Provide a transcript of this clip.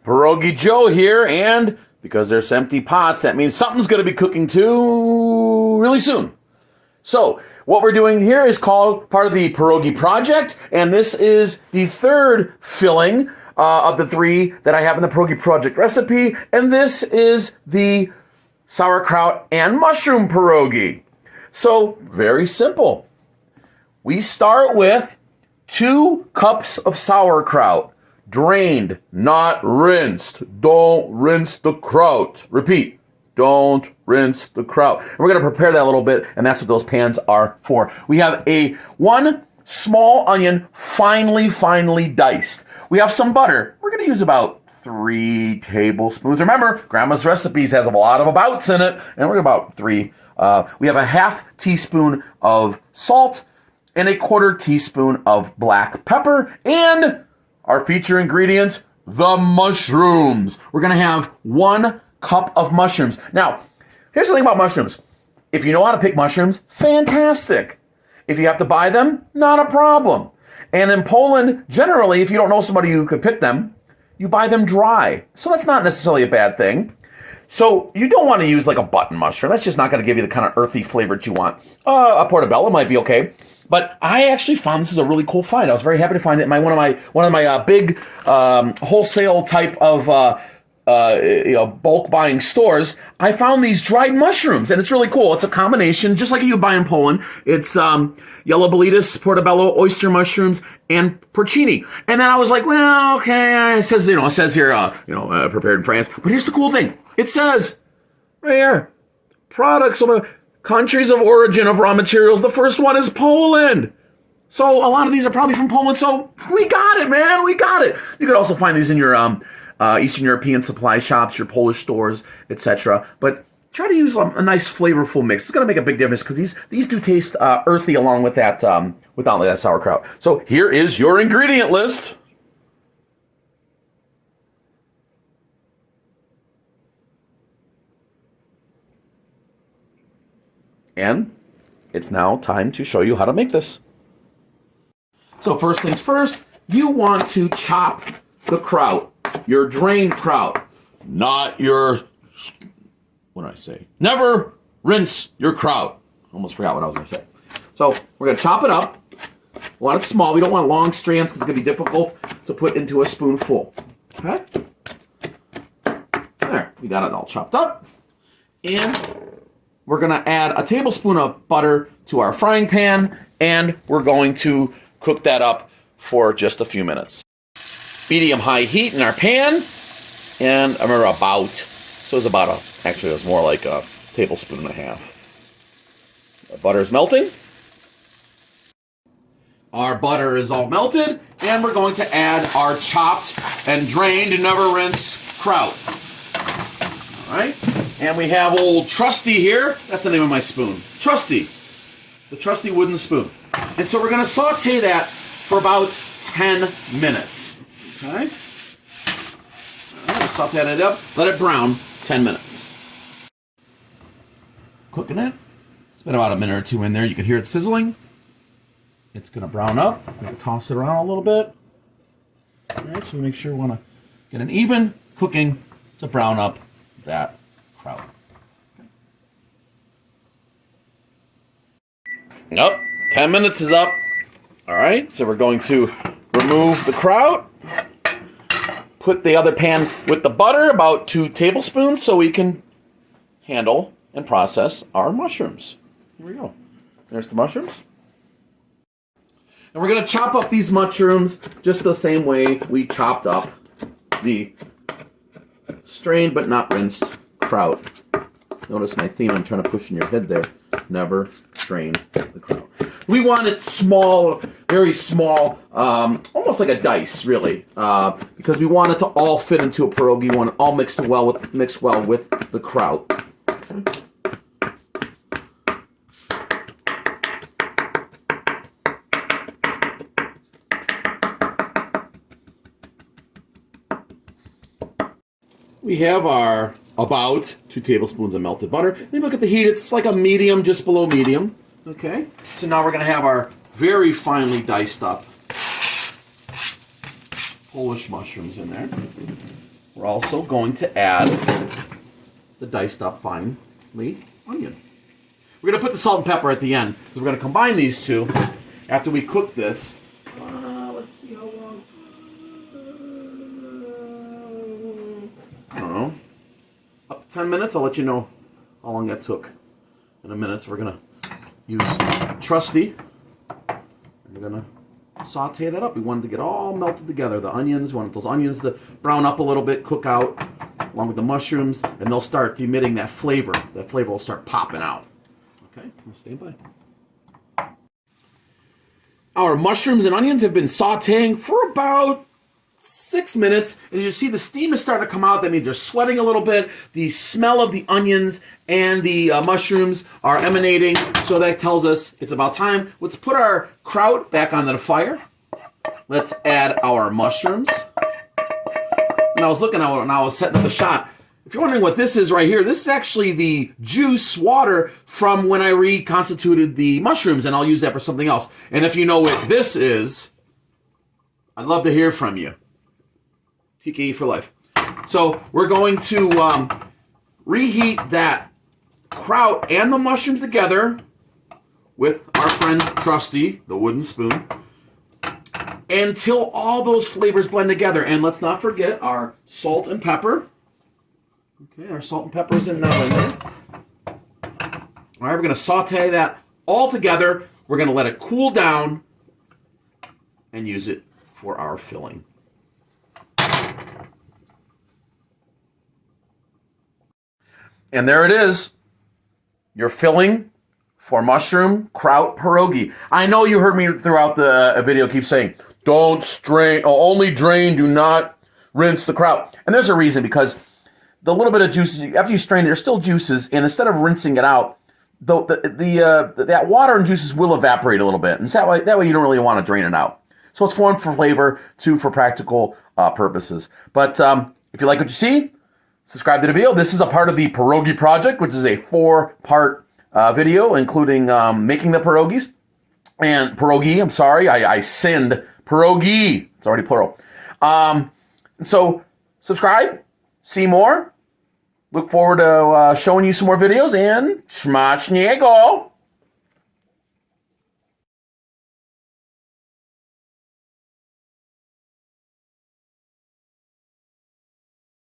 Pierogi Joe here, and because there's empty pots, that means something's going to be cooking too really soon. So what we're doing here is called part of the Pierogi Project, and this is the third filling of the three that I have in the Pierogi Project recipe, and this is the sauerkraut and mushroom pierogi. So very simple. We start with 2 cups of sauerkraut. Drained, not rinsed. Don't rinse the kraut. Repeat, don't rinse the kraut. And we're going to prepare that a little bit, and that's what those pans are for. We have 1 small onion, finely diced. We have some butter. We're going to use about 3 tablespoons. Remember, Grandma's recipes has a lot of abouts in it, and we're about 3. We have a ½ teaspoon of salt and a ¼ teaspoon of black pepper, and our feature ingredient, the mushrooms. We're going to have 1 cup of mushrooms. Now, here's the thing about mushrooms. If you know how to pick mushrooms, fantastic. If you have to buy them, not a problem. And in Poland, generally, if you don't know somebody who could pick them, you buy them dry. So that's not necessarily a bad thing. So you don't want to use like a button mushroom. That's just not going to give you the kind of earthy flavor that you want. A portobello might be okay. But I actually found this is a really cool find. I was very happy to find it in one of my big wholesale type of bulk buying stores. I found these dried mushrooms, and it's really cool. It's a combination, just like you buy in Poland. It's yellow boletus, portobello, oyster mushrooms, and porcini. And then I was like, well, okay. It says here, prepared in France. But here's the cool thing. It says right here, products of countries of origin of raw materials. The first one is Poland. So a lot of these are probably from Poland. So we got it, man. We got it. You could also find these in your Eastern European supply shops, your Polish stores, etc. But try to use a nice flavorful mix. It's going to make a big difference because these do taste earthy along with that without that sauerkraut. So here is your ingredient list. And it's now time to show you how to make this. So first things first, you want to chop the kraut, your drained kraut, not your, what did I say? Never rinse your kraut. Almost forgot what I was going to say. So we're going to chop it up. We want it small. We don't want long strands because it's going to be difficult to put into a spoonful. Okay? There, we got it all chopped up. And we're going to add a tablespoon of butter to our frying pan, and we're going to cook that up for just a few minutes. Medium-high heat in our pan, and I remember so it was more like a tablespoon and a half. The butter is melting. Our butter is all melted, and we're going to add our chopped and drained and never rinsed kraut. All right, and we have old Trusty here. That's the name of my spoon. Trusty, the trusty wooden spoon. And so we're going to saute that for about 10 minutes. Okay, all right, saute it up, let it brown 10 minutes. Cooking it. It's been about a minute or 2 in there. You can hear it sizzling. It's going to brown up. I'm going to toss it around a little bit. All right, so we make sure we want to get an even cooking to brown up that kraut. Nope, 10 minutes is up. All right, so we're going to remove the kraut, put the other pan with the butter, about 2 tablespoons, so we can handle and process our mushrooms. Here we go. There's the mushrooms. And we're going to chop up these mushrooms just the same way we chopped up the strained but not rinsed kraut. Notice my theme I'm trying to push in your head there. Never strain the kraut. We want it small, very small, almost like a dice, really, because we want it to all fit into a pierogi. We want it all mixed well with the kraut. Okay. We have our about 2 tablespoons of melted butter. And you look at the heat, it's like a medium, just below medium. Okay, so now we're going to have our very finely diced up Polish mushrooms in there. we're also going to add the diced up finely onion. We're going to put the salt and pepper at the end, because we're going to combine these two after we cook this. Let's see how long. I don't know. Up to 10 minutes. I'll let you know how long that took in a minute. So we're going to use Trusty. We're going to saute that up. We wanted to get all melted together. The onions, we wanted those onions to brown up a little bit, cook out, along with the mushrooms, and they'll start emitting that flavor. That flavor will start popping out. Okay, let's stay by. Our mushrooms and onions have been sauteing for about 6 minutes. As you see, the steam is starting to come out. That means they're sweating a little bit. The smell of the onions and the mushrooms are emanating, so that tells us it's about time. Let's put our kraut back onto the fire. Let's add our mushrooms. And I was looking at it when I was setting up the shot. If you're wondering what this is right here, this is actually the juice water from when I reconstituted the mushrooms, and I'll use that for something else. And if you know what this is, I'd love to hear from you. TKE for life. So we're going to reheat that kraut and the mushrooms together with our friend Trusty, the wooden spoon, until all those flavors blend together. And let's not forget our salt and pepper. Okay, our salt and pepper is in there. All right, we're going to saute that all together. We're going to let it cool down and use it for our filling. And there it is, your filling for mushroom kraut pierogi. I know you heard me throughout the video keep saying, don't strain, only drain, do not rinse the kraut. And there's a reason, because the little bit of juices, after you strain it, there's still juices, and instead of rinsing it out, that water and juices will evaporate a little bit. And so that way you don't really want to drain it out. So it's one for flavor, two for practical purposes. But if you like what you see, subscribe to the video. This is a part of the Pierogi Project, which is a 4-part video, including making the pierogis. And pierogi, I'm sorry, I sinned. Pierogi, it's already plural. So subscribe, see more. Look forward to showing you some more videos, and smacznego!